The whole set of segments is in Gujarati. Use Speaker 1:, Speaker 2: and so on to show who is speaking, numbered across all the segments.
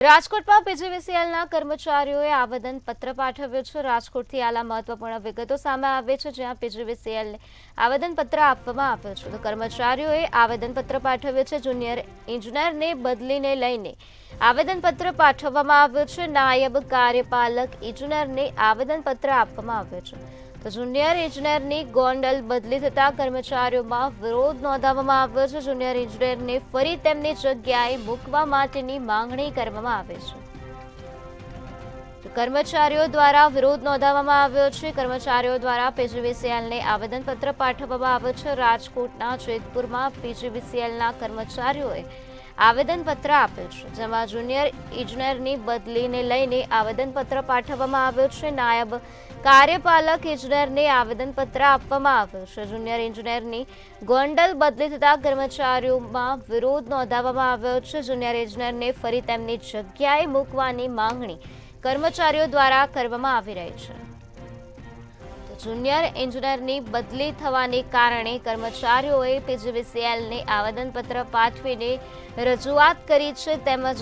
Speaker 1: રાજકોટમાં પીજીવીસીએલના કર્મચારીઓએ આવેદનપત્ર પાઠવ્યું છે। રાજકોટથી આલા મહત્વપૂર્ણ વિગતો સામે આવે છે, જ્યાં પીજીવીસીએલને આવેદનપત્ર આપવામાં આવ્યું છે। તો કર્મચારીઓએ આવેદનપત્ર પાઠવ્યું છે। જુનિયર ઇજનેરને બદલીને લઈને આવેદનપત્ર પાઠવવામાં આવ્યું છે। નાયબ કાર્યપાલક ઇજનેરને આવેદનપત્ર આપવામાં આવ્યું છે। તો જુનિયર ઇજનેરની ગોંડલ બદલી થતા કર્મચારીઓમાં વિરોધ નોંધાવવામાં આવ્યો છે। જુનિયર ઇજનેરને ફરી તેમની જગ્યાએ મૂકવા માટેની માંગણી કરવામાં આવે છે। કર્મચારીઓ દ્વારા વિરોધ નોંધાવવામાં આવ્યો છે। કર્મચારીઓ દ્વારા પીજીવીસીએલને આવેદનપત્ર પાઠવવામાં આવ્યું છે। રાજકોટના જેતપુરમાં પીજીવીસીએલના કર્મચારીઓએ આવેદનપત્ર આપ્યું છે, જેમાં જુનિયર ઇજનેરની બદલીને લઈને આવેદનપત્ર પાઠવવામાં આવ્યું છે। નાયબ કાર્યપાલક ઇજનેરને આવેદનપત્ર આપવામાં આવ્યું છે। જુનિયર ઇજનેરની ગોંડલ બદલી થતા કર્મચારીઓમાં વિરોધ નોંધાવવામાં આવ્યો છે। જુનિયર ઇજનેરને ફરી તેમની જગ્યાએ મૂકવાની માંગણી કર્મચારીઓ દ્વારા કરવામાં આવી રહી છે। જુનિયર ઇજનેરની બદલી થવાને કારણે કર્મચારીઓએ પીજીવીસીએલને આવેદનપત્ર પાઠવીને રજૂઆત કરી છે, તેમજ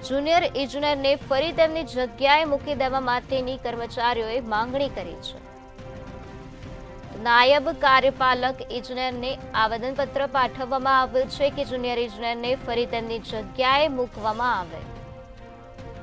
Speaker 1: જુનિયર ઇજનેરને ફરી તેમની જગ્યાએ મૂકી દેવા માટેની કર્મચારીઓએ માંગણી કરી છે। નાયબ કાર્યપાલક ઇજનેરને આવેદનપત્ર પાઠવવામાં આવ્યું છે કે જુનિયર ઇજનેરને ફરી તેમની જગ્યાએ મૂકવામાં આવે।